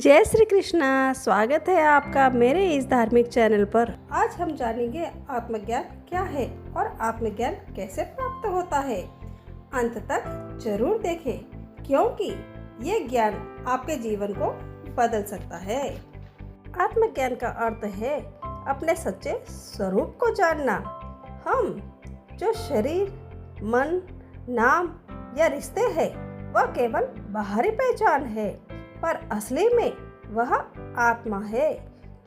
जय श्री कृष्णा। स्वागत है आपका मेरे इस धार्मिक चैनल पर। आज हम जानेंगे आत्मज्ञान क्या है और आत्मज्ञान कैसे प्राप्त होता है। अंत तक जरूर देखें क्योंकि ये ज्ञान आपके जीवन को बदल सकता है। आत्मज्ञान का अर्थ है अपने सच्चे स्वरूप को जानना। हम जो शरीर, मन, नाम या रिश्ते हैं वह केवल बाहरी पहचान है, पर असली में वह आत्मा है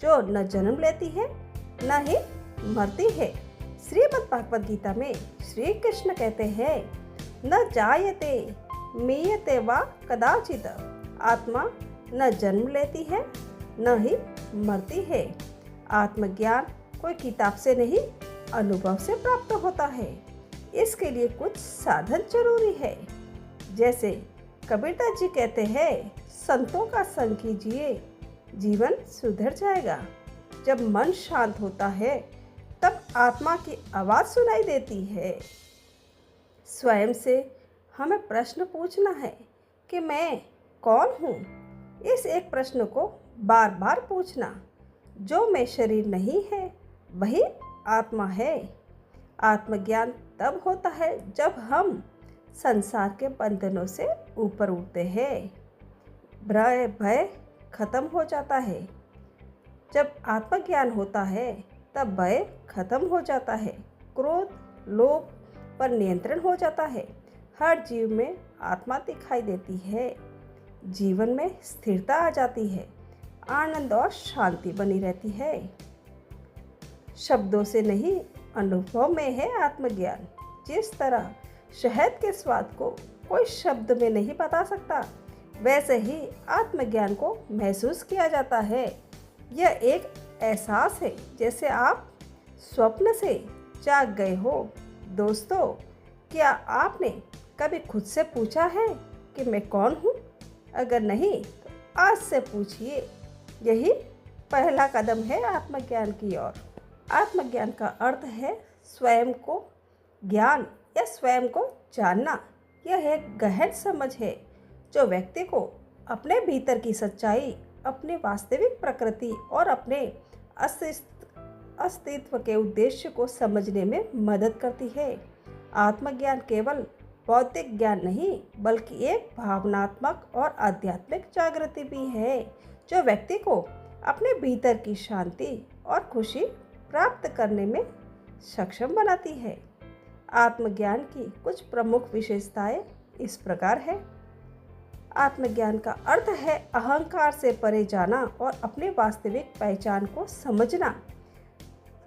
जो न जन्म लेती है न ही मरती है। श्रीमद् भगवद गीता में श्री कृष्ण कहते हैं, न जायते मीयते वा कदाचित। आत्मा न जन्म लेती है न ही मरती है। आत्मज्ञान कोई किताब से नहीं, अनुभव से प्राप्त होता है। इसके लिए कुछ साधन जरूरी है। जैसे कबीरदास जी कहते हैं, संतों का संग कीजिए, जीवन सुधर जाएगा। जब मन शांत होता है तब आत्मा की आवाज़ सुनाई देती है। स्वयं से हमें प्रश्न पूछना है कि मैं कौन हूँ। इस एक प्रश्न को बार बार पूछना। जो मैं शरीर नहीं है वही आत्मा है। आत्मज्ञान तब होता है जब हम संसार के बंधनों से ऊपर उठते हैं। भय खत्म हो जाता है। जब आत्मज्ञान होता है तब भय खत्म हो जाता है। क्रोध, लोभ पर नियंत्रण हो जाता है। हर जीव में आत्मा दिखाई देती है। जीवन में स्थिरता आ जाती है। आनंद और शांति बनी रहती है। शब्दों से नहीं, अनुभव में है आत्मज्ञान। जिस तरह शहद के स्वाद को कोई शब्द में नहीं बता सकता, वैसे ही आत्मज्ञान को महसूस किया जाता है। यह एक एहसास है जैसे आप स्वप्न से जाग गए हो। दोस्तों, क्या आपने कभी खुद से पूछा है कि मैं कौन हूँ? अगर नहीं तो आज से पूछिए। यही पहला कदम है आत्मज्ञान की ओर। आत्मज्ञान का अर्थ है स्वयं को ज्ञान या स्वयं को जानना। यह एक गहन समझ है जो व्यक्ति को अपने भीतर की सच्चाई, अपनी वास्तविक प्रकृति और अपने अस्तित्व के उद्देश्य को समझने में मदद करती है। आत्मज्ञान केवल बौद्धिक ज्ञान नहीं बल्कि एक भावनात्मक और आध्यात्मिक जागृति भी है जो व्यक्ति को अपने भीतर की शांति और खुशी प्राप्त करने में सक्षम बनाती है। आत्मज्ञान की कुछ प्रमुख विशेषताएं इस प्रकार है। आत्मज्ञान का अर्थ है अहंकार से परे जाना और अपनी वास्तविक पहचान को समझना।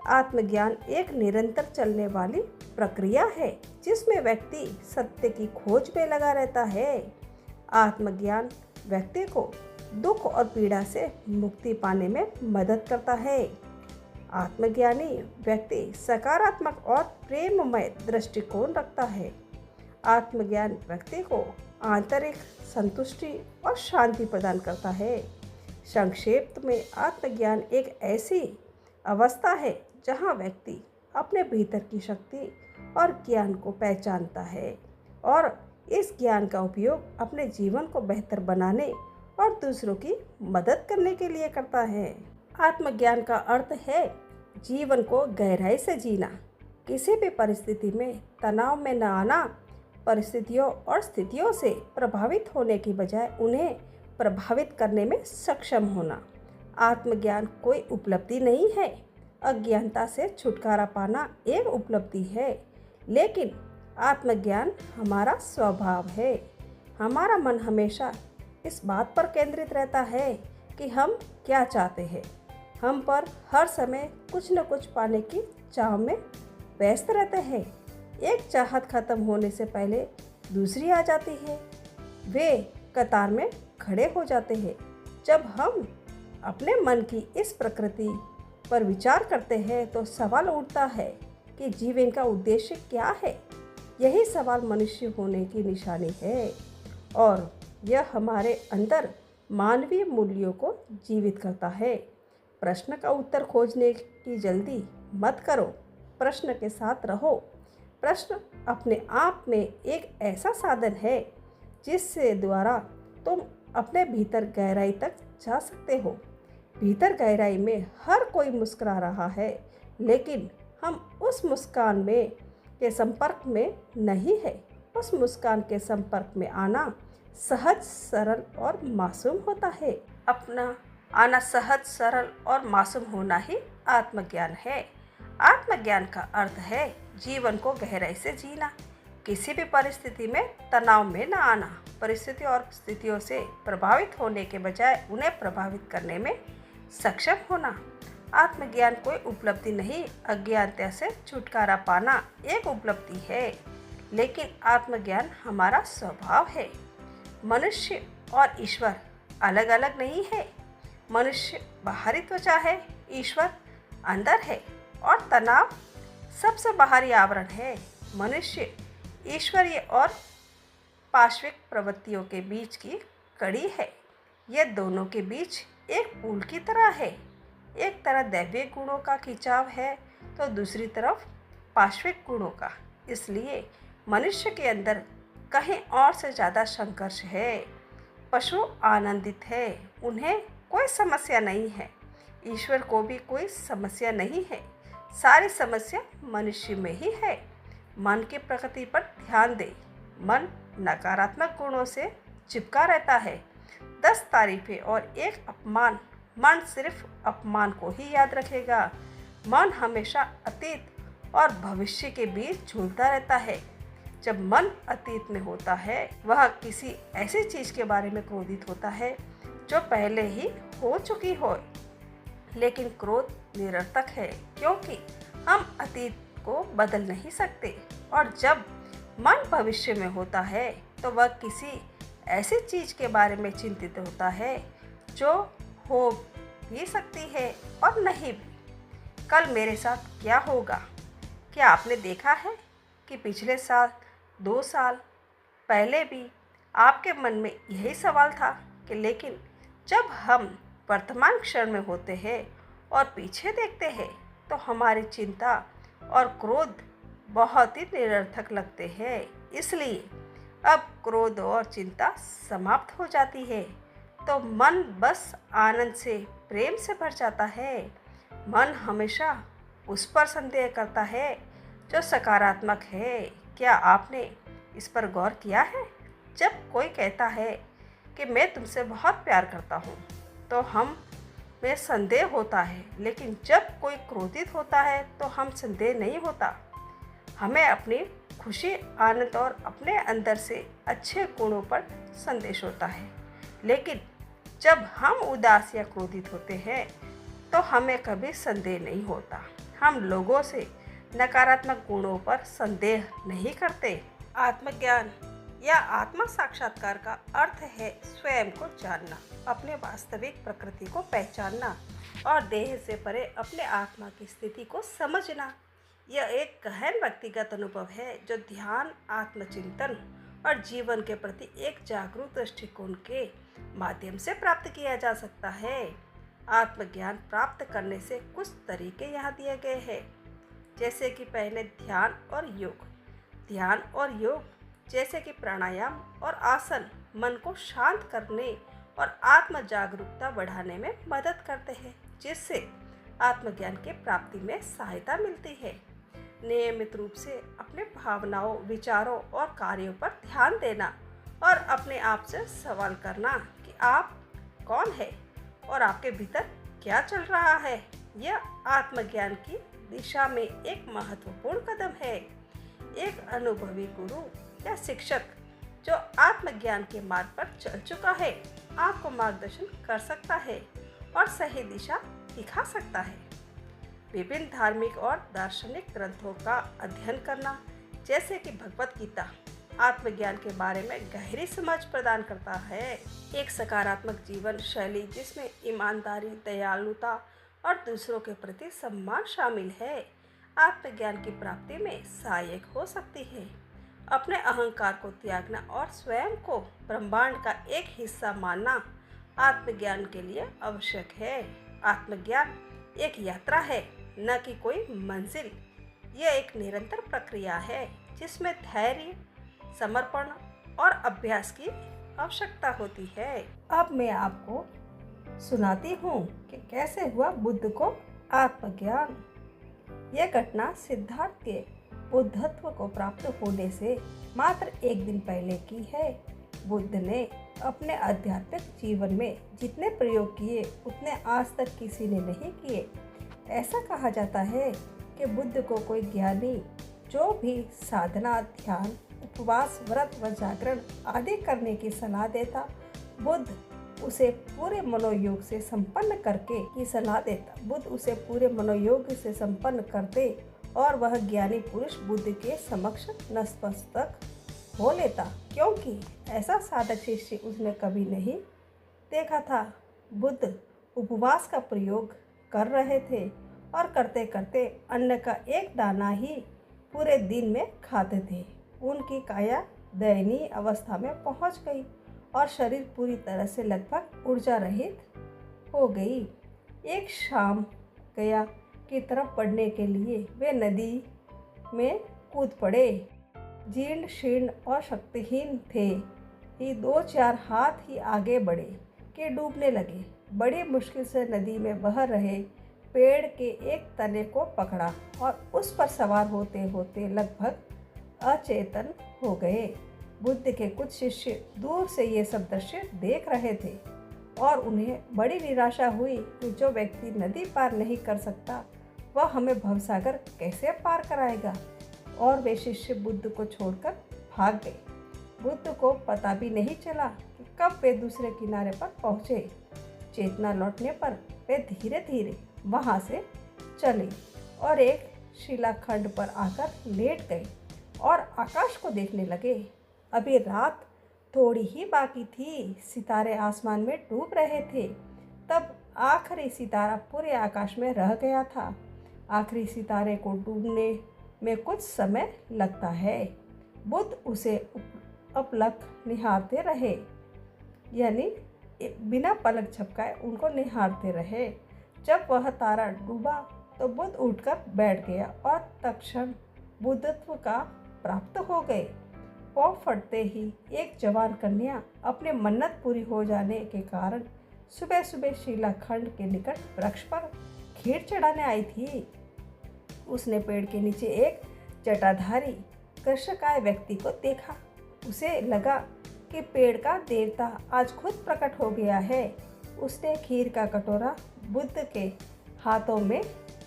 आत्मज्ञान एक निरंतर चलने वाली प्रक्रिया है जिसमें व्यक्ति सत्य की खोज में लगा रहता है। आत्मज्ञान व्यक्ति को दुख और पीड़ा से मुक्ति पाने में मदद करता है। आत्मज्ञानी व्यक्ति सकारात्मक और प्रेममय दृष्टिकोण रखता है। आत्मज्ञान व्यक्ति को आंतरिक संतुष्टि और शांति प्रदान करता है। संक्षेप में आत्मज्ञान एक ऐसी अवस्था है जहां व्यक्ति अपने भीतर की शक्ति और ज्ञान को पहचानता है और इस ज्ञान का उपयोग अपने जीवन को बेहतर बनाने और दूसरों की मदद करने के लिए करता है। आत्मज्ञान का अर्थ है जीवन को गहराई से जीना। किसी भी परिस्थिति में तनाव में न आना, परिस्थितियों और स्थितियों से प्रभावित होने की बजाय उन्हें प्रभावित करने में सक्षम होना। आत्मज्ञान कोई उपलब्धि नहीं है। अज्ञानता से छुटकारा पाना एक उपलब्धि है, लेकिन आत्मज्ञान हमारा स्वभाव है। हमारा मन हमेशा इस बात पर केंद्रित रहता है कि हम क्या चाहते हैं। हम पर हर समय कुछ न कुछ पाने की चाह में व्यस्त रहते हैं। एक चाहत खत्म होने से पहले दूसरी आ जाती है। वे कतार में खड़े हो जाते हैं। जब हम अपने मन की इस प्रकृति पर विचार करते हैं तो सवाल उठता है कि जीवन का उद्देश्य क्या है। यही सवाल मनुष्य होने की निशानी है और यह हमारे अंदर मानवीय मूल्यों को जीवित करता है। प्रश्न का उत्तर खोजने की जल्दी मत करो, प्रश्न के साथ रहो। प्रश्न अपने आप में एक ऐसा साधन है जिससे द्वारा तुम अपने भीतर गहराई तक जा सकते हो। भीतर गहराई में हर कोई मुस्कुरा रहा है, लेकिन हम उस मुस्कान में के संपर्क में नहीं है। उस मुस्कान के संपर्क में आना सहज, सरल और मासूम होता है। अपना आना सहज, सरल और मासूम होना ही आत्मज्ञान है। आत्मज्ञान का अर्थ है जीवन को गहराई से जीना, किसी भी परिस्थिति में तनाव में न आना, परिस्थिति और स्थितियों से प्रभावित होने के बजाय उन्हें प्रभावित करने में सक्षम होना। आत्मज्ञान कोई उपलब्धि नहीं, अज्ञानता से छुटकारा पाना एक उपलब्धि है, लेकिन आत्मज्ञान हमारा स्वभाव है। मनुष्य और ईश्वर अलग अलग नहीं है। मनुष्य बाहरी त्वचा है, ईश्वर अंदर है, और तनाव सबसे बाहरी आवरण है। मनुष्य ईश्वरीय और पार्श्विक प्रवृत्तियों के बीच की कड़ी है। ये दोनों के बीच एक पुल की तरह है। एक तरफ दैवीय गुणों का खिंचाव है तो दूसरी तरफ पार्श्विक गुणों का। इसलिए मनुष्य के अंदर कहीं और से ज़्यादा संघर्ष है। पशु आनंदित है, उन्हें कोई समस्या नहीं है। ईश्वर को भी कोई समस्या नहीं है। सारी समस्या मनुष्य में ही है। मन की प्रकृति पर ध्यान दें। मन नकारात्मक गुणों से चिपका रहता है। 10 तारीफें और एक अपमान, मन सिर्फ अपमान को ही याद रखेगा। मन हमेशा अतीत और भविष्य के बीच झूलता रहता है। जब मन अतीत में होता है, वह किसी ऐसी चीज़ के बारे में क्रोधित होता है जो पहले ही हो चुकी हो। लेकिन क्रोध निरर्थक है, क्योंकि हम अतीत को बदल नहीं सकते। और जब मन भविष्य में होता है तो वह किसी ऐसी चीज़ के बारे में चिंतित होता है जो हो भी सकती है और नहीं भी। कल मेरे साथ क्या होगा? क्या आपने देखा है कि पिछले साल, 2 साल पहले भी आपके मन में यही सवाल था कि लेकिन जब हम वर्तमान क्षण में होते हैं और पीछे देखते हैं तो हमारी चिंता और क्रोध बहुत ही निरर्थक लगते हैं। इसलिए अब क्रोध और चिंता समाप्त हो जाती है तो मन बस आनंद से, प्रेम से भर जाता है। मन हमेशा उस पर संदेह करता है जो सकारात्मक है। क्या आपने इस पर गौर किया है? जब कोई कहता है कि मैं तुमसे बहुत प्यार करता हूँ तो हम में संदेह होता है, लेकिन जब कोई क्रोधित होता है तो हम संदेह नहीं होता। हमें अपनी खुशी, आनंद और अपने अंदर से अच्छे गुणों पर संदेश होता है। लेकिन जब हम उदास या क्रोधित होते हैं तो हमें कभी संदेह नहीं होता। हम लोगों से नकारात्मक गुणों पर संदेह नहीं करते। आत्मज्ञान या आत्मा साक्षात्कार का अर्थ है स्वयं को जानना, अपने वास्तविक प्रकृति को पहचानना और देह से परे अपने आत्मा की स्थिति को समझना। यह एक गहन व्यक्तिगत अनुभव है जो ध्यान, आत्मचिंतन और जीवन के प्रति एक जागरूक दृष्टिकोण के माध्यम से प्राप्त किया जा सकता है। आत्मज्ञान प्राप्त करने से कुछ तरीके यहाँ दिए गए हैं, जैसे कि पहले ध्यान और योग। ध्यान और योग जैसे कि प्राणायाम और आसन मन को शांत करने और आत्म जागरूकता बढ़ाने में मदद करते हैं, जिससे आत्मज्ञान की प्राप्ति में सहायता मिलती है। नियमित रूप से अपने भावनाओं, विचारों और कार्यों पर ध्यान देना और अपने आप से सवाल करना कि आप कौन है और आपके भीतर क्या चल रहा है, यह आत्मज्ञान की दिशा में एक महत्वपूर्ण कदम है। एक अनुभवी गुरु या शिक्षक जो आत्मज्ञान के मार्ग पर चल चुका है आपको मार्गदर्शन कर सकता है और सही दिशा दिखा सकता है। विभिन्न धार्मिक और दार्शनिक ग्रंथों का अध्ययन करना, जैसे कि भगवत गीता, आत्मज्ञान के बारे में गहरी समझ प्रदान करता है। एक सकारात्मक जीवन शैली जिसमें ईमानदारी, दयालुता और दूसरों के प्रति सम्मान शामिल है, आत्मज्ञान की प्राप्ति में सहायक हो सकती है। अपने अहंकार को त्यागना और स्वयं को ब्रह्मांड का एक हिस्सा मानना आत्मज्ञान के लिए आवश्यक है। आत्मज्ञान एक यात्रा है, न कि कोई मंजिल। यह एक निरंतर प्रक्रिया है जिसमें धैर्य, समर्पण और अभ्यास की आवश्यकता होती है। अब मैं आपको सुनाती हूँ कि कैसे हुआ बुद्ध को आत्मज्ञान। यह घटना सिद्धार्थ के बुद्धत्व को प्राप्त होने से मात्र एक दिन पहले की है। बुद्ध ने अपने आध्यात्मिक जीवन में जितने प्रयोग किए उतने आज तक किसी ने नहीं किए। ऐसा कहा जाता है कि बुद्ध को कोई ज्ञानी जो भी साधना, ध्यान, उपवास, व्रत व जागरण आदि करने की सलाह देता, बुद्ध उसे पूरे मनोयोग से संपन्न करके की सलाह देता। बुद्ध उसे पूरे मनोयोग से संपन्न करते और वह ज्ञानी पुरुष बुद्ध के समक्ष नतमस्तक हो लेता, क्योंकि ऐसा साधक शिष्य उसने कभी नहीं देखा था। बुद्ध उपवास का प्रयोग कर रहे थे और करते करते अन्न का एक दाना ही पूरे दिन में खाते थे। उनकी काया दयनीय अवस्था में पहुंच गई और शरीर पूरी तरह से लगभग ऊर्जा रहित हो गई। एक शाम गया की तरफ बढ़ने के लिए वे नदी में कूद पड़े। जीर्ण शीर्ण और शक्तिहीन थे ही 2-4 हाथ ही आगे बढ़े कि डूबने लगे। बड़ी मुश्किल से नदी में बह रहे पेड़ के एक तने को पकड़ा और उस पर सवार होते होते लगभग अचेतन हो गए। बुद्ध के कुछ शिष्य दूर से ये सब दृश्य देख रहे थे और उन्हें बड़ी निराशा हुई कि जो व्यक्ति नदी पार नहीं कर सकता वह हमें भवसागर कैसे पार कराएगा, और वे शिष्य बुद्ध को छोड़कर भाग गए। बुद्ध को पता भी नहीं चला कि कब वे दूसरे किनारे पर पहुँचे। चेतना लौटने पर वे धीरे धीरे वहाँ से चले और एक शिलाखंड पर आकर लेट गए और आकाश को देखने लगे। अभी रात थोड़ी ही बाकी थी, सितारे आसमान में डूब रहे थे। तब आखिरी सितारा पूरे आकाश में रह गया था। आखिरी सितारे को डूबने में कुछ समय लगता है। बुद्ध उसे अपलक निहारते रहे, यानी बिना पलक झपकाए उनको निहारते रहे। जब वह तारा डूबा तो बुद्ध उठकर बैठ गया और तत्क्षण बुद्धत्व का प्राप्त हो गए। पाँव फटते ही एक जवान कन्या अपने मन्नत पूरी हो जाने के कारण सुबह सुबह शिलाखंड के निकट वृक्ष पर खीर चढ़ाने आई थी। उसने पेड़ के नीचे एक जटाधारी कृष्णकाय व्यक्ति को देखा। उसे लगा कि पेड़ का देवता आज खुद प्रकट हो गया है। उसने खीर का कटोरा बुद्ध के हाथों में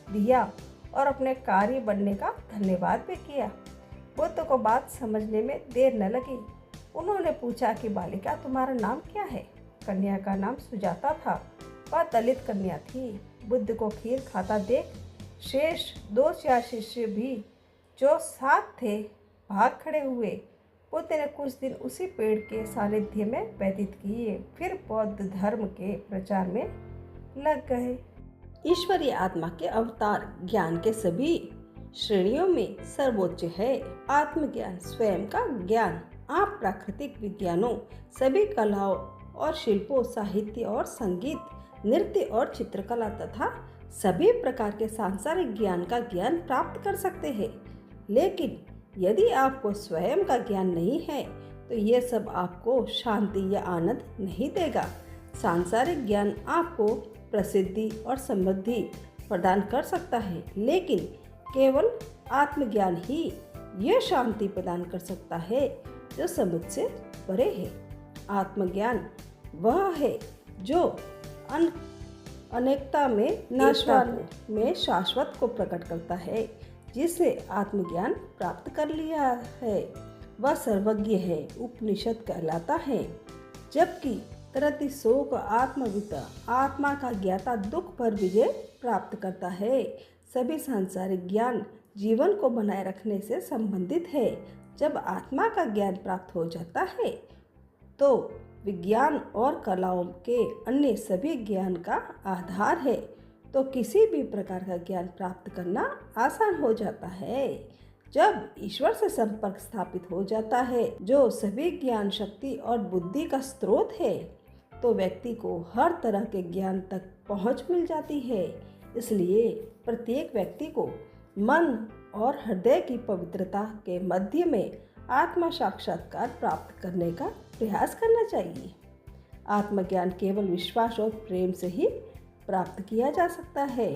दिया और अपने कार्य बनने का धन्यवाद भी किया। बुद्ध को बात समझने में देर न लगी। उन्होंने पूछा कि बालिका, तुम्हारा नाम क्या है? कन्या का नाम सुजाता था। वह दलित कन्या थी। बुद्ध को खीर खाता देख शेष 2-4 शिष्य भी जो साथ थे भाग खड़े हुए। बुद्ध ने कुछ दिन उसी पेड़ के सानिध्य में व्यतीत किए, फिर बौद्ध धर्म के प्रचार में लग गए। ईश्वरीय आत्मा के अवतार ज्ञान के सभी श्रेणियों में सर्वोच्च है। आत्मज्ञान स्वयं का ज्ञान। आप प्राकृतिक विज्ञानों, सभी कलाओं और शिल्पों, साहित्य और संगीत, नृत्य और चित्रकला तथा सभी प्रकार के सांसारिक ज्ञान का ज्ञान प्राप्त कर सकते हैं। लेकिन यदि आपको स्वयं का ज्ञान नहीं है तो यह सब आपको शांति या आनंद नहीं देगा। सांसारिक ज्ञान आपको प्रसिद्धि और समृद्धि प्रदान कर सकता है, लेकिन केवल आत्मज्ञान ही यह शांति प्रदान कर सकता है जो समझ से परे है। आत्मज्ञान वह है जो अनेकता में नाशवान में शाश्वत को प्रकट करता है। जिसे आत्मज्ञान प्राप्त कर लिया है वह सर्वज्ञ है, उपनिषद कहलाता है। जबकि तरति शोक आत्मविता, आत्मा का ज्ञाता दुख पर विजय प्राप्त करता है। सभी सांसारिक ज्ञान जीवन को बनाए रखने से संबंधित है। जब आत्मा का ज्ञान प्राप्त हो जाता है तो विज्ञान और कलाओं के अन्य सभी ज्ञान का आधार है, तो किसी भी प्रकार का ज्ञान प्राप्त करना आसान हो जाता है। जब ईश्वर से संपर्क स्थापित हो जाता है, जो सभी ज्ञान, शक्ति और बुद्धि का स्रोत है, तो व्यक्ति को हर तरह के ज्ञान तक पहुंच मिल जाती है। इसलिए प्रत्येक व्यक्ति को मन और हृदय की पवित्रता के मध्य में आत्मा साक्षात्कार प्राप्त करने का प्रयास करना चाहिए। आत्मज्ञान केवल विश्वास और प्रेम से ही प्राप्त किया जा सकता है।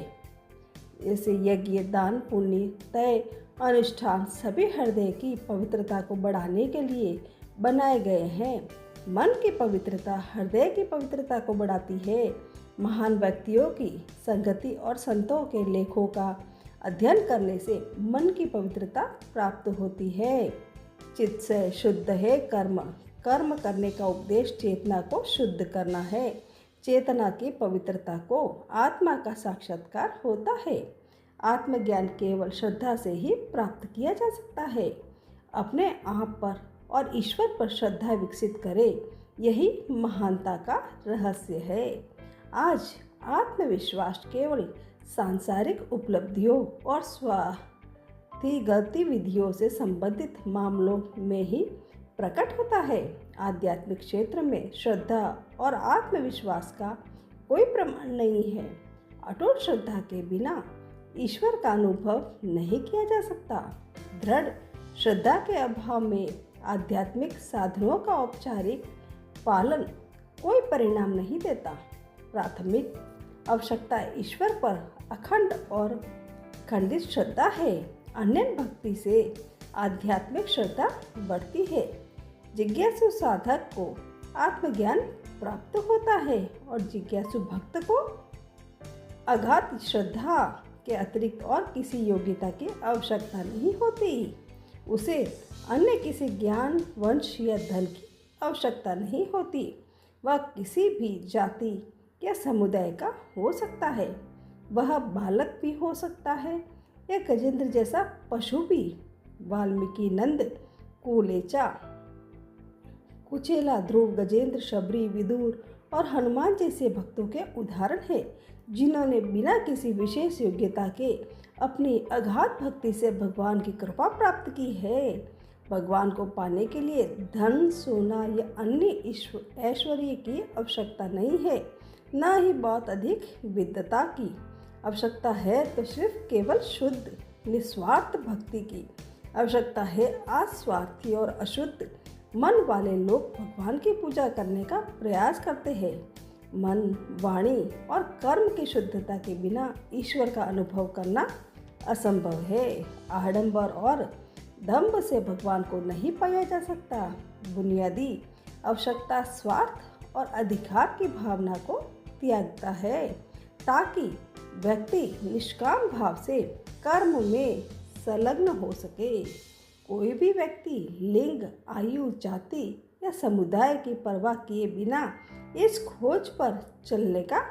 जैसे यज्ञ, दान, पुण्य, तय, अनुष्ठान सभी हृदय की पवित्रता को बढ़ाने के लिए बनाए गए हैं। मन की पवित्रता हृदय की पवित्रता को बढ़ाती है। महान व्यक्तियों की संगति और संतों के लेखों का अध्ययन करने से मन की पवित्रता प्राप्त होती है। चित्त से शुद्ध है कर्म। कर्म करने का उपदेश चेतना को शुद्ध करना है। चेतना की पवित्रता को आत्मा का साक्षात्कार होता है। आत्मज्ञान केवल श्रद्धा से ही प्राप्त किया जा सकता है। अपने आप पर और ईश्वर पर श्रद्धा विकसित करें, यही महानता का रहस्य है। आज आत्मविश्वास केवल सांसारिक उपलब्धियों और स्वार्थी गतिविधियों से संबंधित मामलों में ही प्रकट होता है। आध्यात्मिक क्षेत्र में श्रद्धा और आत्मविश्वास का कोई प्रमाण नहीं है। अटूट श्रद्धा के बिना ईश्वर का अनुभव नहीं किया जा सकता। दृढ़ श्रद्धा के अभाव में आध्यात्मिक साधनों का औपचारिक पालन कोई परिणाम नहीं देता। प्राथमिक आवश्यकता ईश्वर पर अखंड और खंडित श्रद्धा है। अनन्य भक्ति से आध्यात्मिक श्रद्धा बढ़ती है। जिज्ञासु साधक को आत्मज्ञान प्राप्त होता है और जिज्ञासु भक्त को अगाध श्रद्धा के अतिरिक्त और किसी योग्यता की आवश्यकता नहीं होती। उसे अन्य किसी ज्ञान, वंश या धन की आवश्यकता नहीं होती। वह किसी भी जाति या समुदाय का हो सकता है। वह बालक भी हो सकता है या गजेंद्र जैसा पशु भी। वाल्मीकि, नंद, कुलेचा, कुचेला, ध्रुव, गजेंद्र, शबरी, विदुर और हनुमान जैसे भक्तों के उदाहरण हैं, जिन्होंने बिना किसी विशेष योग्यता के अपनी अगाध भक्ति से भगवान की कृपा प्राप्त की है। भगवान को पाने के लिए धन, सोना या अन्य ऐश्वर्य की आवश्यकता नहीं है, न ही बहुत अधिक विद्वता की आवश्यकता है, तो सिर्फ केवल शुद्ध निस्वार्थ भक्ति की आवश्यकता है। अस्वार्थी और अशुद्ध मन वाले लोग भगवान की पूजा करने का प्रयास करते हैं। मन, वाणी और कर्म की शुद्धता के बिना ईश्वर का अनुभव करना असंभव है। आडंबर और दंभ से भगवान को नहीं पाया जा सकता। बुनियादी आवश्यकता स्वार्थ और अधिकार की भावना को त्यागता है, ताकि व्यक्ति निष्काम भाव से कर्म में संलग्न हो सके। कोई भी व्यक्ति लिंग, आयु, जाति या समुदाय की परवाह किए बिना इस खोज पर चलने का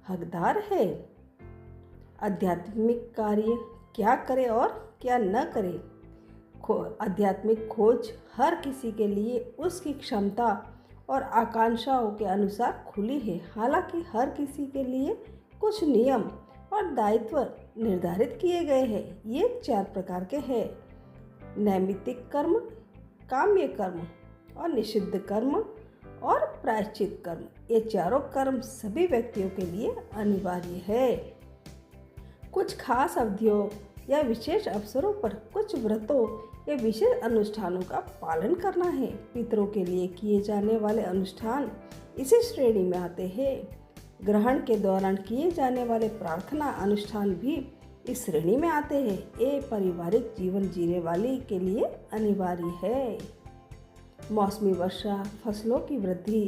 हकदार है। आध्यात्मिक कार्य क्या करे और क्या न करे। आध्यात्मिक खोज हर किसी के लिए उसकी क्षमता और आकांक्षाओं के अनुसार खुली है। हालांकि हर किसी के लिए कुछ नियम और दायित्व निर्धारित किए गए हैं। ये 4 प्रकार के हैं: नैमित्तिक कर्म, काम्य कर्म और निषिद्ध कर्म और प्रायश्चित कर्म। ये चारों कर्म सभी व्यक्तियों के लिए अनिवार्य है। कुछ खास अवधियों या विशेष अवसरों पर कुछ व्रतों या विशेष अनुष्ठानों का पालन करना है। पितरों के लिए किए जाने वाले अनुष्ठान इसी श्रेणी में आते हैं। ग्रहण के दौरान किए जाने वाले प्रार्थना अनुष्ठान भी इस श्रेणी में आते हैं। ये पारिवारिक जीवन जीने वाले के लिए अनिवार्य है। मौसमी वर्षा, फसलों की वृद्धि,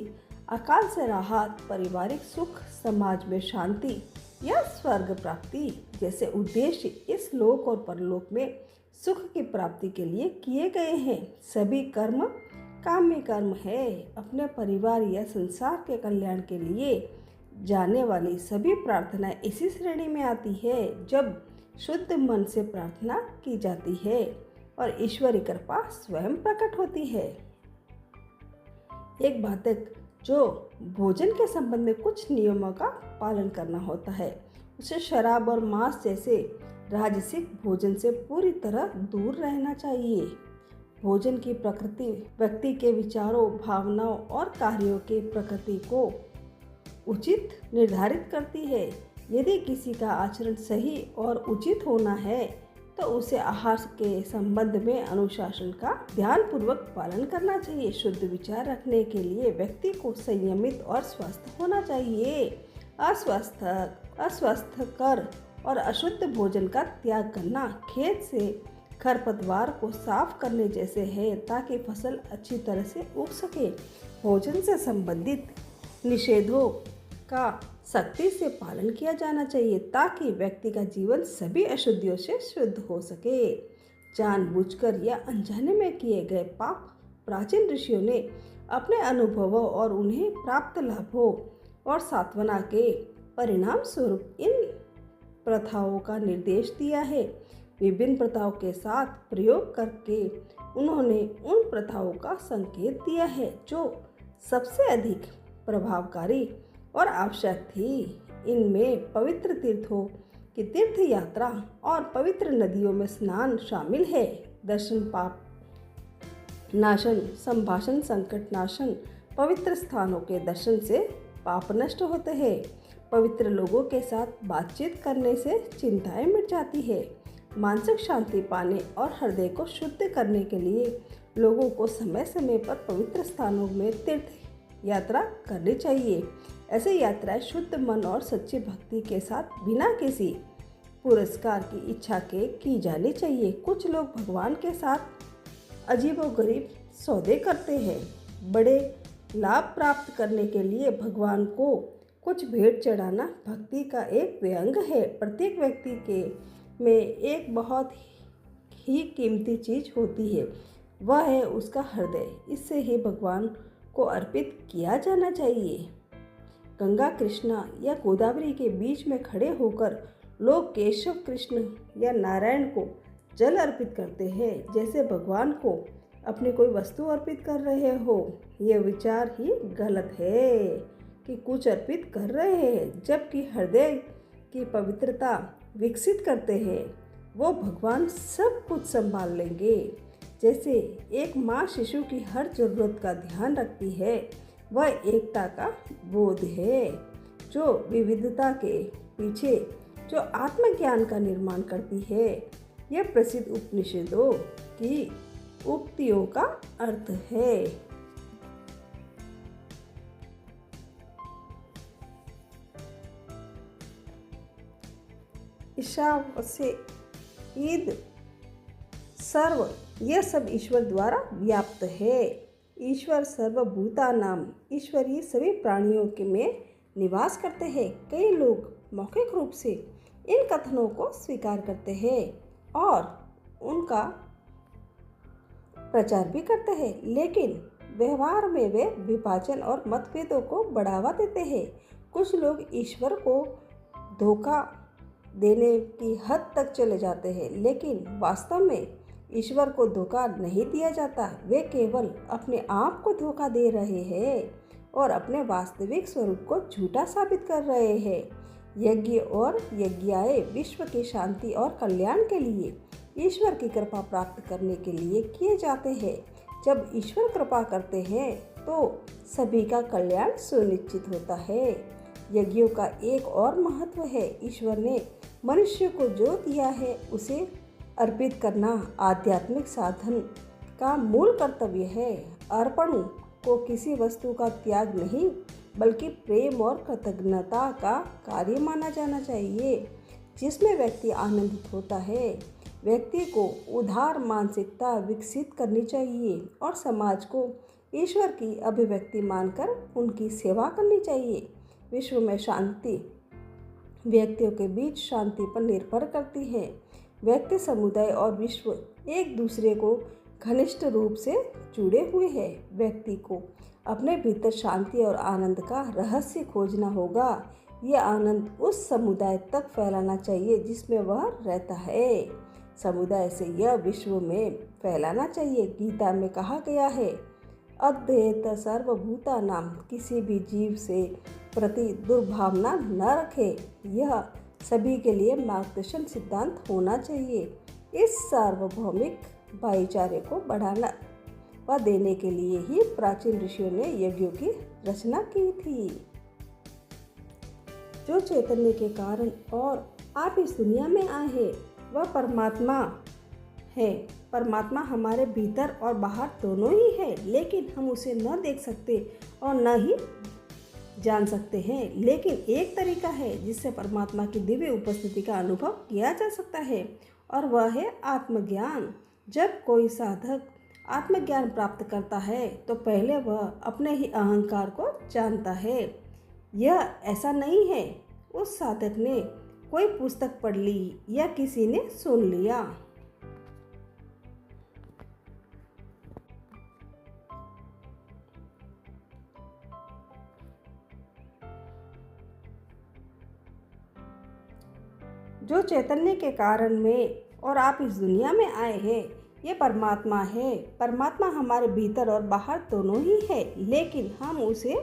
अकाल से राहत, पारिवारिक सुख, समाज में शांति या स्वर्ग प्राप्ति जैसे उद्देश्य इस लोक और परलोक में सुख की प्राप्ति के लिए किए गए हैं। सभी कर्म काम्य कर्म है। अपने परिवार या संसार के कल्याण के लिए जाने वाली सभी प्रार्थना इसी श्रेणी में आती है। जब शुद्ध मन से प्रार्थना की जाती है और ईश्वरीय कृपा स्वयं प्रकट होती है। एक बाधक जो भोजन के संबंध में कुछ नियमों का पालन करना होता है, उसे शराब और मांस जैसे राजसिक भोजन से पूरी तरह दूर रहना चाहिए। भोजन की प्रकृति व्यक्ति के विचारों, भावनाओं और कार्यों के प्रकृति को उचित निर्धारित करती है। यदि किसी का आचरण सही और उचित होना है तो उसे आहार के संबंध में अनुशासन का ध्यानपूर्वक पालन करना चाहिए। शुद्ध विचार रखने के लिए व्यक्ति को संयमित और स्वस्थ होना चाहिए। अस्वस्थकर और अशुद्ध भोजन का त्याग करना खेत से खरपतवार को साफ करने जैसे है, ताकि फसल अच्छी तरह से उग सके। भोजन से संबंधित निषेधों का सख्ती से पालन किया जाना चाहिए, ताकि व्यक्ति का जीवन सभी अशुद्धियों से शुद्ध हो सके। जानबूझकर या अनजाने में किए गए पाप प्राचीन ऋषियों ने अपने अनुभवों और उन्हें प्राप्त लाभों और सांत्वना के परिणाम स्वरूप इन प्रथाओं का निर्देश दिया है। विभिन्न प्रथाओं के साथ प्रयोग करके उन्होंने उन प्रथाओं का संकेत दिया है जो सबसे अधिक प्रभावकारी और आवश्यक थी। इनमें पवित्र तीर्थों की तीर्थ यात्रा और पवित्र नदियों में स्नान शामिल है। दर्शन पाप नाशन, संभाषण संकट नाशन। पवित्र स्थानों के दर्शन से पाप नष्ट होते हैं। पवित्र लोगों के साथ बातचीत करने से चिंताएं मिट जाती है। मानसिक शांति पाने और हृदय को शुद्ध करने के लिए लोगों को समय समय पर पवित्र स्थानों में तीर्थ यात्रा करनी चाहिए। ऐसी यात्राएं शुद्ध मन और सच्ची भक्ति के साथ बिना किसी पुरस्कार की इच्छा के की जानी चाहिए। कुछ लोग भगवान के साथ अजीबोगरीब सौदे करते हैं। बड़े लाभ प्राप्त करने के लिए भगवान को कुछ भेंट चढ़ाना भक्ति का एक व्यंग है। प्रत्येक व्यक्ति के में एक बहुत ही कीमती चीज़ होती है, वह है उसका हृदय। इससे ही भगवान को अर्पित किया जाना चाहिए। गंगा, कृष्णा या गोदावरी के बीच में खड़े होकर लोग केशव, कृष्ण या नारायण को जल अर्पित करते हैं, जैसे भगवान को अपनी कोई वस्तु अर्पित कर रहे हो। यह विचार ही गलत है कि कुछ अर्पित कर रहे हैं, जबकि हृदय की पवित्रता विकसित करते हैं। वो भगवान सब कुछ संभाल लेंगे। जैसे एक माँ शिशु की हर जरूरत का ध्यान रखती है, वह एकता का बोध है जो विविधता के पीछे जो आत्मज्ञान का निर्माण करती है। यह प्रसिद्ध उपनिषदों की उक्तियों का अर्थ है। ईशावास्य, ईद, सर्व, यह सब ईश्वर द्वारा व्याप्त है। ईश्वर सर्वभूतानाम, ईश्वर ही सभी प्राणियों के में निवास करते हैं। कई लोग मौखिक रूप से इन कथनों को स्वीकार करते हैं और उनका प्रचार भी करते हैं, लेकिन व्यवहार में वे विभाजन और मतभेदों को बढ़ावा देते हैं। कुछ लोग ईश्वर को धोखा देने की हद तक चले जाते हैं, लेकिन वास्तव में ईश्वर को धोखा नहीं दिया जाता। वे केवल अपने आप को धोखा दे रहे हैं और अपने वास्तविक स्वरूप को झूठा साबित कर रहे हैं। यज्ञ और यज्ञाएं विश्व की शांति और कल्याण के लिए, ईश्वर की कृपा प्राप्त करने के लिए किए जाते हैं। जब ईश्वर कृपा करते हैं तो सभी का कल्याण सुनिश्चित होता है। यज्ञों का एक और महत्व है, ईश्वर ने मनुष्य को जो दिया है उसे अर्पित करना आध्यात्मिक साधन का मूल कर्तव्य है। अर्पण को किसी वस्तु का त्याग नहीं, बल्कि प्रेम और कृतज्ञता का कार्य माना जाना चाहिए, जिसमें व्यक्ति आनंदित होता है। व्यक्ति को उदार मानसिकता विकसित करनी चाहिए और समाज को ईश्वर की अभिव्यक्ति मानकर उनकी सेवा करनी चाहिए। विश्व में शांति व्यक्तियों के बीच शांति पर निर्भर करती है। व्यक्ति, समुदाय और विश्व एक दूसरे को घनिष्ठ रूप से जुड़े हुए हैं। व्यक्ति को अपने भीतर शांति और आनंद का रहस्य खोजना होगा। यह आनंद उस समुदाय तक फैलाना चाहिए जिसमें वह रहता है। समुदाय से यह विश्व में फैलाना चाहिए। गीता में कहा गया है, अद्वैत सर्वभूतानाम, किसी भी जीव से प्रति दुर्भावना न रखे। यह सभी के लिए मार्गदर्शन सिद्धांत होना चाहिए। इस सार्वभौमिक भाईचारे को बढ़ाना व देने के लिए ही प्राचीन ऋषियों ने यज्ञों की रचना की थी। जो चैतन्य के कारण और आप इस दुनिया में आए हैं, वह परमात्मा है। परमात्मा हमारे भीतर और बाहर दोनों ही है, लेकिन हम उसे न देख सकते और न ही जान सकते हैं। लेकिन एक तरीका है जिससे परमात्मा की दिव्य उपस्थिति का अनुभव किया जा सकता है, और वह है आत्मज्ञान। जब कोई साधक आत्मज्ञान प्राप्त करता है तो पहले वह अपने ही अहंकार को जानता है। यह ऐसा नहीं है उस साधक ने कोई पुस्तक पढ़ ली या किसी ने सुन लिया। जो चैतन्य के कारण में और आप इस दुनिया में आए हैं, ये परमात्मा है। परमात्मा हमारे भीतर और बाहर दोनों ही है, लेकिन हम उसे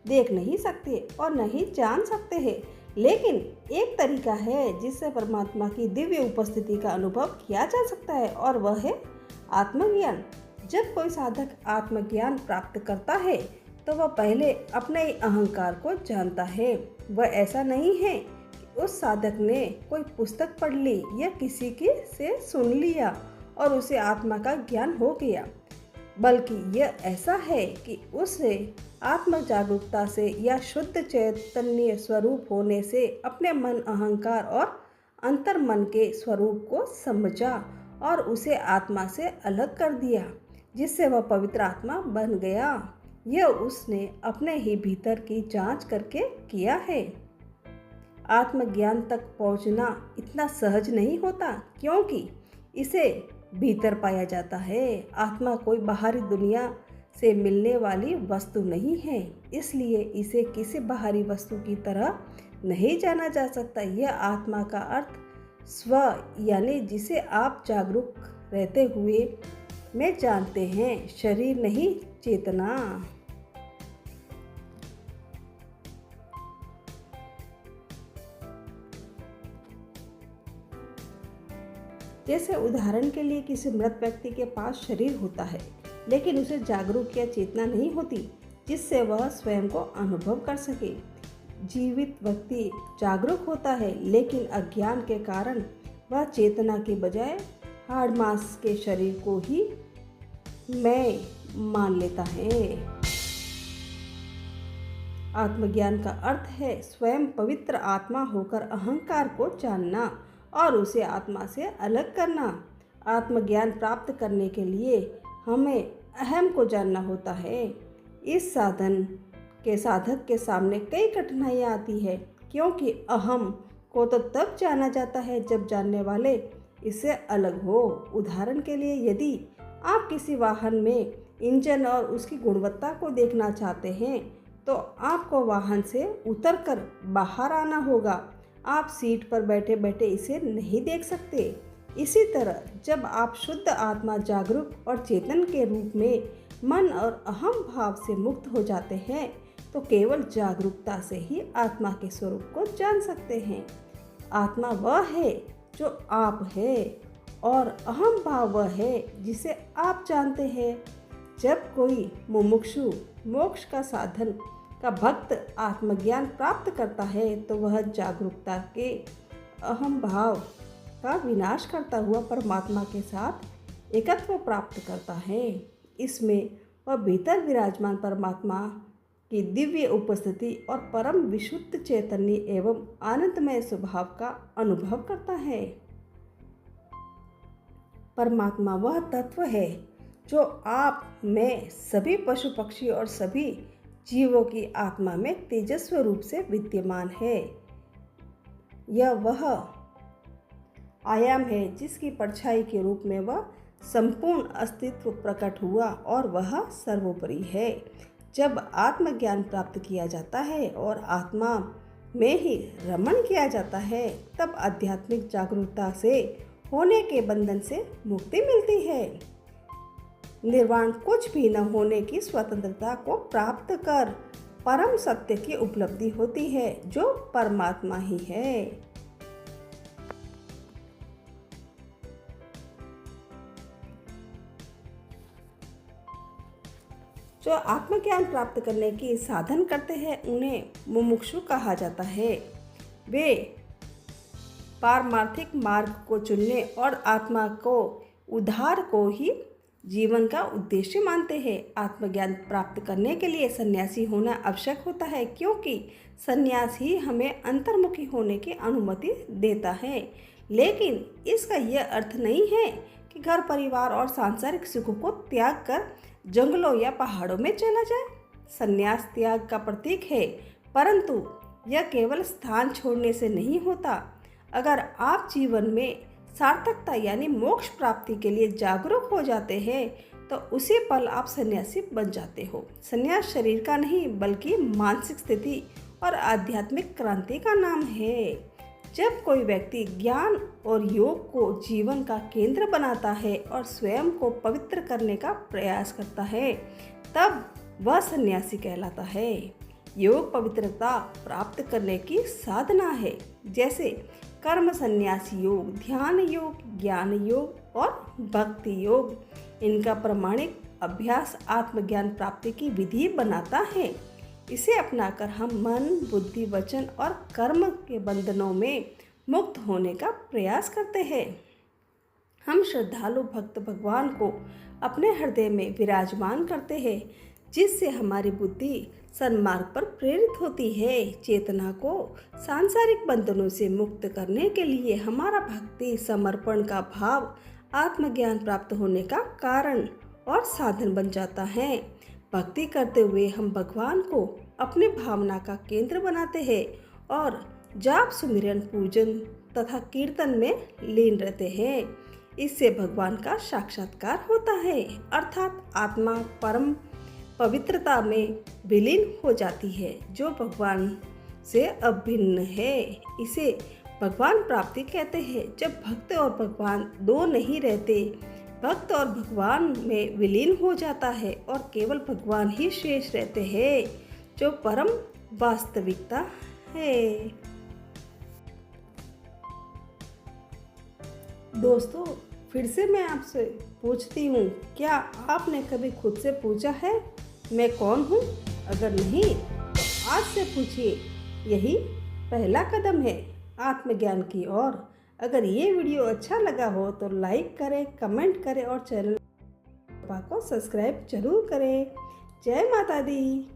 देख नहीं सकते और नहीं जान सकते हैं। लेकिन एक तरीका है जिससे परमात्मा की दिव्य उपस्थिति का अनुभव किया जा सकता है, और वह है आत्मज्ञान। जब कोई साधक आत्मज्ञान प्राप्त करता है तो वह पहले अपने ही अहंकार को जानता है। वह ऐसा नहीं है उस साधक ने कोई पुस्तक पढ़ ली या किसी की से सुन लिया और उसे आत्मा का ज्ञान हो गया, बल्कि यह ऐसा है कि उसे आत्म जागरूकता से या शुद्ध चैतन्य स्वरूप होने से अपने मन, अहंकार और अंतर मन के स्वरूप को समझा और उसे आत्मा से अलग कर दिया, जिससे वह पवित्र आत्मा बन गया। यह उसने अपने ही भीतर की जांच करके किया है। आत्मज्ञान तक पहुंचना इतना सहज नहीं होता, क्योंकि इसे भीतर पाया जाता है। आत्मा कोई बाहरी दुनिया से मिलने वाली वस्तु नहीं है, इसलिए इसे किसी बाहरी वस्तु की तरह नहीं जाना जा सकता। यह आत्मा का अर्थ स्व, यानी जिसे आप जागरूक रहते हुए में जानते हैं, शरीर नहीं, चेतना। जैसे उदाहरण के लिए किसी मृत व्यक्ति के पास शरीर होता है, लेकिन उसे जागरूक या चेतना नहीं होती जिससे वह स्वयं को अनुभव कर सके। जीवित व्यक्ति जागरूक होता है, लेकिन अज्ञान के कारण वह चेतना के बजाय हाड़ मांस के शरीर को ही मैं मान लेता है। आत्मज्ञान का अर्थ है स्वयं पवित्र आत्मा होकर अहंकार को जानना और उसे आत्मा से अलग करना। आत्मज्ञान प्राप्त करने के लिए हमें अहम को जानना होता है। इस साधक के सामने कई कठिनाइयाँ आती है, क्योंकि अहम को तो तब जाना जाता है जब जानने वाले इससे अलग हो। उदाहरण के लिए, यदि आप किसी वाहन में इंजन और उसकी गुणवत्ता को देखना चाहते हैं तो आपको वाहन से उतरकर बाहर आना होगा। आप सीट पर बैठे बैठे इसे नहीं देख सकते। इसी तरह जब आप शुद्ध आत्मा, जागरूक और चेतन के रूप में मन और अहम भाव से मुक्त हो जाते हैं तो केवल जागरूकता से ही आत्मा के स्वरूप को जान सकते हैं। आत्मा वह है जो आप है और अहम भाव वह है जिसे आप जानते हैं। जब कोई मुमुक्षु मोक्ष का साधन का भक्त आत्मज्ञान प्राप्त करता है तो वह जागरूकता के अहम भाव का विनाश करता हुआ परमात्मा के साथ एकत्व प्राप्त करता है। इसमें वह भीतर विराजमान परमात्मा की दिव्य उपस्थिति और परम विशुद्ध चैतन्य एवं आनंदमय स्वभाव का अनुभव करता है। परमात्मा वह तत्व है जो आप में, सभी पशु पक्षी और सभी जीवों की आत्मा में तेजस्वी रूप से विद्यमान है। यह वह आयाम है जिसकी परछाई के रूप में वह संपूर्ण अस्तित्व प्रकट हुआ और वह सर्वोपरि है। जब आत्मज्ञान प्राप्त किया जाता है और आत्मा में ही रमण किया जाता है, तब आध्यात्मिक जागरूकता से होने के बंधन से मुक्ति मिलती है। निर्वाण कुछ भी न होने की स्वतंत्रता को प्राप्त कर परम सत्य की उपलब्धि होती है, जो परमात्मा ही है। जो आत्मज्ञान प्राप्त करने की साधन करते हैं उन्हें मुमुक्षु कहा जाता है। वे पारमार्थिक मार्ग को चुनने और आत्मा को उद्धार को ही जीवन का उद्देश्य मानते हैं। आत्मज्ञान प्राप्त करने के लिए सन्यासी होना आवश्यक होता है, क्योंकि सन्यास ही हमें अंतर्मुखी होने की अनुमति देता है। लेकिन इसका यह अर्थ नहीं है कि घर परिवार और सांसारिक सुखों को त्याग कर जंगलों या पहाड़ों में चला जाए। सन्यास त्याग का प्रतीक है, परंतु यह केवल स्थान छोड़ने से नहीं होता। अगर आप जीवन में सार्थकता यानी मोक्ष प्राप्ति के लिए जागरूक हो जाते हैं तो उसी पल आप सन्यासी बन जाते हो। सन्यास शरीर का नहीं बल्कि मानसिक स्थिति और आध्यात्मिक क्रांति का नाम है। जब कोई व्यक्ति ज्ञान और योग को जीवन का केंद्र बनाता है और स्वयं को पवित्र करने का प्रयास करता है, तब वह सन्यासी कहलाता है। योग पवित्रता प्राप्त करने की साधना है, जैसे कर्म संन्यास योग, ध्यान योग, ज्ञान योग और भक्ति योग। इनका प्रामाणिक अभ्यास आत्मज्ञान प्राप्ति की विधि बनाता है। इसे अपनाकर हम मन, बुद्धि, वचन और कर्म के बंधनों में मुक्त होने का प्रयास करते हैं। हम श्रद्धालु भक्त भगवान को अपने हृदय में विराजमान करते हैं, जिससे हमारी बुद्धि सन्मार्ग पर प्रेरित होती है। चेतना को सांसारिक बंधनों से मुक्त करने के लिए हमारा भक्ति समर्पण का भाव आत्मज्ञान प्राप्त होने का कारण और साधन बन जाता है। भक्ति करते हुए हम भगवान को अपनी भावना का केंद्र बनाते हैं और जाप, सुमिरन, पूजन तथा कीर्तन में लीन रहते हैं। इससे भगवान का साक्षात्कार होता है, अर्थात आत्मा परम पवित्रता में विलीन हो जाती है, जो भगवान से अभिन्न है। इसे भगवान प्राप्ति कहते हैं। जब भक्त और भगवान दो नहीं रहते, भक्त और भगवान में विलीन हो जाता है और केवल भगवान ही शेष रहते हैं, जो परम वास्तविकता है। दोस्तों, फिर से मैं आपसे पूछती हूँ, क्या आपने कभी खुद से पूछा है मैं कौन हूँ? अगर नहीं तो आज से पूछिए। यही पहला कदम है आत्मज्ञान की ओर। अगर ये वीडियो अच्छा लगा हो तो लाइक करें, कमेंट करें और चैनल को सब्सक्राइब जरूर करें। जय माता दी।